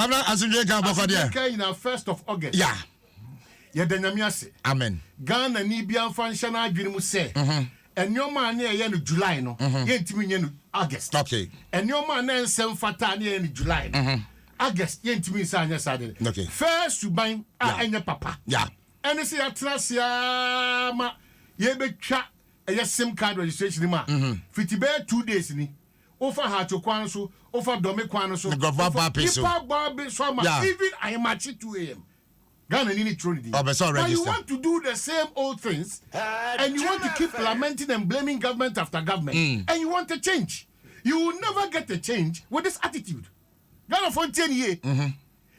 Abra asunje ka boko dia. In 1st of August. Yeah. Ye denyamiase. Amen. Ghana ni bia mfa nhye na adwene mu se. Enyoma na ye no July no. Ye ntimi nye no August. Okay. Enyoma na ensem fata na ye no July no. August ye ntimi nsa anya sade. Okay. First suban a enye papa. Yeah. Ene se atrasia ma ye betwa eye SIM card registration ma. Fiti be 2 days ni. Ofa hacho kwan so, ofa dome kwan so. Even I am at 2 a.m. Ghana need Trinity. But you want to do the same old things, and you want to keep lamenting and blaming government after government, and you want a change. You will never get a change with this attitude. Ghana for 10 years.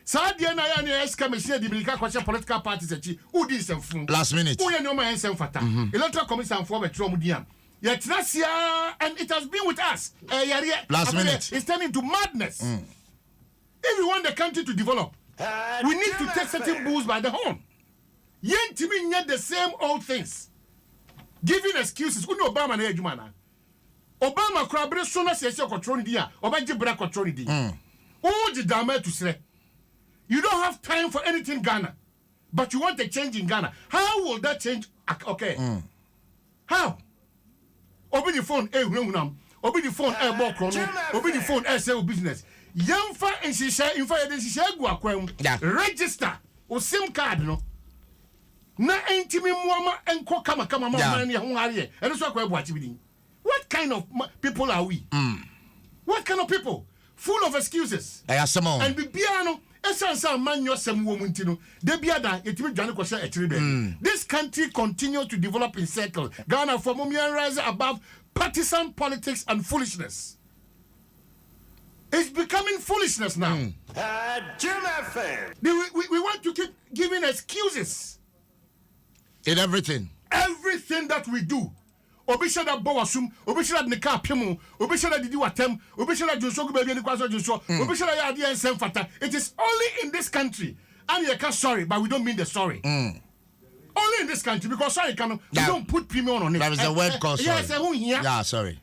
Sadia na ya ni eskameshia dibilika kwa political parties echi. Udi nsem last minute. Uye nyoma nsem fata. Electoral commission for betro mudiam. Yetrasia, and it has been with us. Last minute. It's turning to madness. If we want the country to develop, we need to take certain bulls by the horn. Yentimi nye the same old things. Giving excuses. Uni Obama na ejumana. Obama krabre sona sese control dia. Obaji bra control dia. Oji dama to say. You don't have time for anything Ghana. But you want a change in Ghana. How will that change? Okay. How? Open the phone, open the phone, more chrono. Open the phone, sell business. Young fa and she share in fire, she share register or SIM card, no. Na intimi mwama and kama money Hungary. And that's what watching. What kind of people are we? What kind of people? Full of excuses. And the piano. This country continues to develop in circles. Ghana for rise above partisan politics and foolishness. It's becoming foolishness now. We want to keep giving excuses in everything. Everything that we do. Obishada Bowasum, Obishada Nika Pimu, Obishada Didi Watem, Obishada Joso Baby and Kwaso Joso, Obishada Yadia and Semfata. It is only in this country. And you can sorry, but we don't mean the sorry. Only in this country, because sorry we don't put premium on it. That is the word called sorry. Yes, yeah, sorry.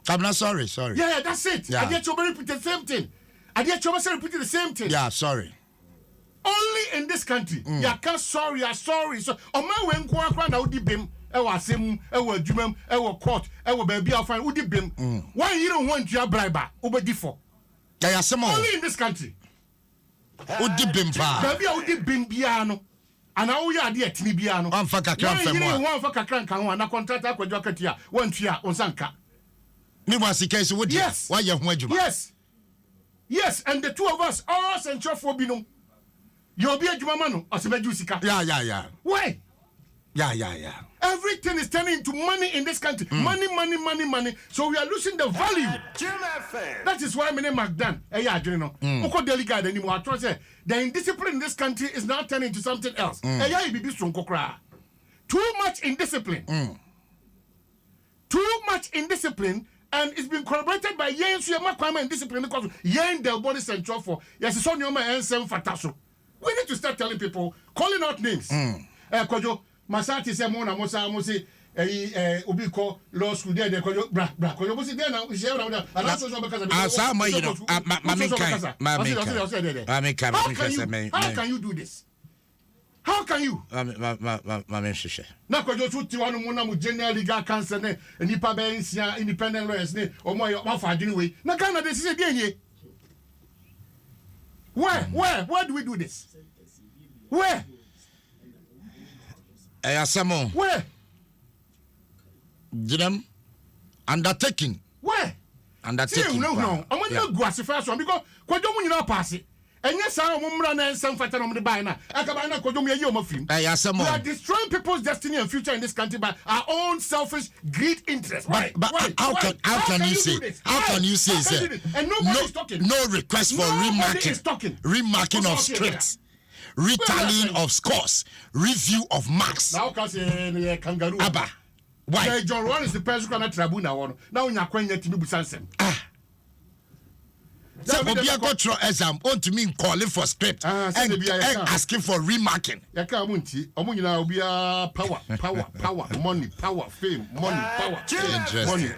I'm not sorry. Yeah, that's it. Yeah. I get you repeat the same thing. I get you repeat the same thing. Yeah, sorry. Only in this country. You can sorry, sorry. So, on my way, now di bim. Ewa Asem, ewa Jumem, ewa court, ewa baby afan, udi bim. Why you don't want your bribe? Obedi for. Only in this country. Udi bim pa. Baby udi bim biano. And now we are there tini biano. One for kakran femo. One for kakran kanwa na contractor kwa jwaketia. One tia onsanka. Me was the case would yes. Why you want Yes. Yes, and the two of us all central for bino. You'll be a jumamano or sebejusika. Yeah. Why? Yeah. Everything is turning into money in this country. Money. So we are losing the value. That is why my name McDan. Oko delegate anymore. I trust the indiscipline in this country is now turning into something else. Too much indiscipline. Too much indiscipline, and it's been corroborated by Yen Suyama indiscipline because Yen Del Body Central for yes, it's on your man Nsem Fataso. We need to start telling people, calling out names. Kojo. Masati se mo na mo sa mo se obi ko law school there de ko bra ko mo se there na share na ala so because asa ma you know how can you do this? How can you? Na ko jo tuti wanu mo na mo general legal counsel ne nipa be nsia independent lawyers ne o mo fa adwene we na Ghana de se dey enye. Where do we do this? Where? Asamo. Where? Jidam undertaking. Where? Undertaking. No. I'm going to go as first one because Kwajomu you know pass it. And yes, I'm running some fatan on the bina. Akabana Kwajomu you film. Asamo. We are destroying people's destiny and future in this country by our own selfish greed interest. But how can you say? How can you say sir? And nobody is talking. No request for remarking of scripts. Retallying of scores, review of marks. Now can say kangaroo. Abba. Why? John Ron is the person who can tribunal one. Now you are going to do Nsem. So we are going to exam on to me calling for script and asking for remarking. Yakamunti, Omunina will be power, money, power, fame, power,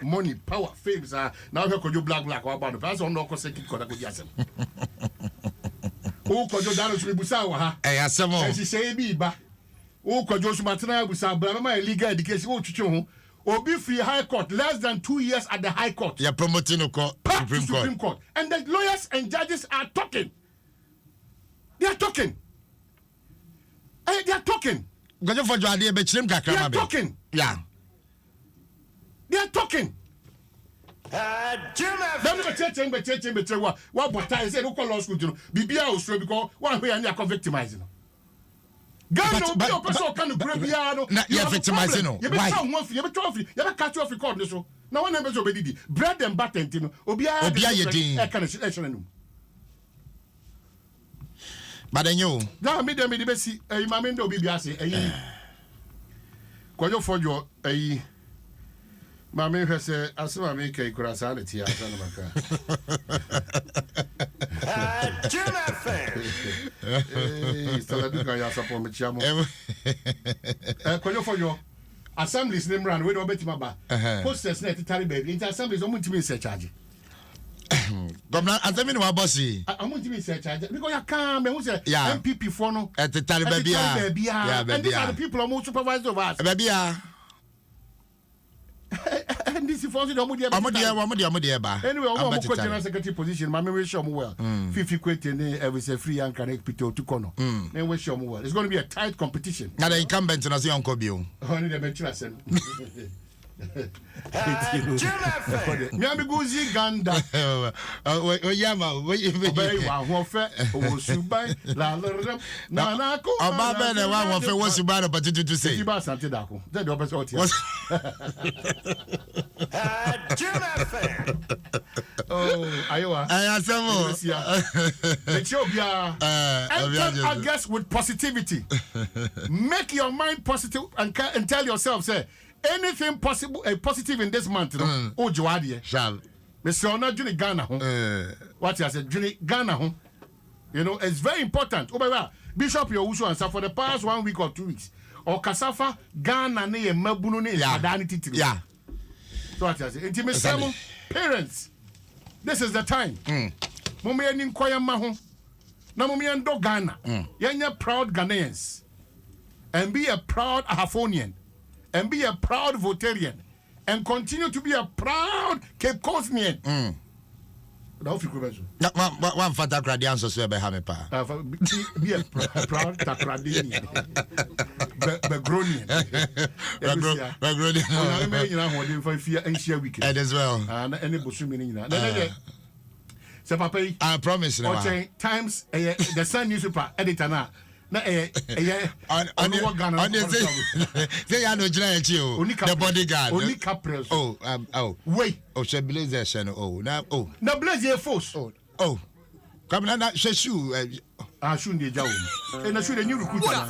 money, power, fame. Now you could do black about the person on the consecutive. O kojo dano so busa wa ha. Asemo. E say bi ba. O kojo so matena busa bra ma legal education o twetwe ho. Obi free high court less than 2 years at the high court. You're promoting the Supreme Court. And the lawyers and judges are talking. They are talking. They are talking. They are talking. Yeah. They are talking. What baptize say no law school to bibia osro because one way and victimizing. God no be person can grab no. You victimizing no. Why? You be trophy. You be catch off record so. Now one number so be bread and butter ntino. Obia ye din. But then you. Now me dem be see eh mama ndo bibia say eh. Kwajo for your eh Mami hwese asema me kai kura sanity asana maka. Juma fan. Stella duka ya support me chiamo. Konyo for your assemblies name run we do betima ba. Posters na titari baby. Inter assemblies omo ntimi se charge. Governor Azemi no bossy. Omo ntimi se charge because you can me who say MPP for no. Titari baby. Yeah, and these are the people who supervise over us. Baby and this is for the Amudia ba. Anyway, I'm going to secretary position. My memory show me well. 50 quitting every free and connect pito to corner. Then we show me well. It's going to be a tight competition. Now the incumbent and as young Kobio. Only the mention. Miami Guzi Ganda. Oh, Yama, wait, you very well. Subai, La Nanako. Ababa, the one of what's you bad about to say. You bought Santiago. That the opposite. Oh, Iowa. I am some. Ethiopia. Enter August with positivity. Make your mind positive and tell yourself, say, anything possible, positive in this month, oh, Joadi. Shall. Mr. Ona Juni Ghana. What I said, Juni Ghana. You know, it's very important. Oh, my Bishop Yowusu answer for the past 1 week or 2 weeks. Or Kasafa, Ghana, ne, Mabunu, ne, Adanity. Yeah. So what I say, intimate parents, this is the time. Mummy and inquire Mahu. Na Mummy and Do Ghana. You're proud Ghanaians. And be a proud Ahafonian. And be a proud Votarian. And continue to be a proud Cape Coastnian. One fata cradian so swear by Hamipa. Be a proud Takradian. Begronian. Begronian. And as well. And any Busumi. So, Papa, I promise. Times the Sun newspaper editor now. Na say I know the bodyguard. Only Capres. Wait. Oh, she blaze channel. Oh, now. Oh, na blaze your force. Oh. Come na she shoe. Shoe the jaw. And I shoot a new recruiter.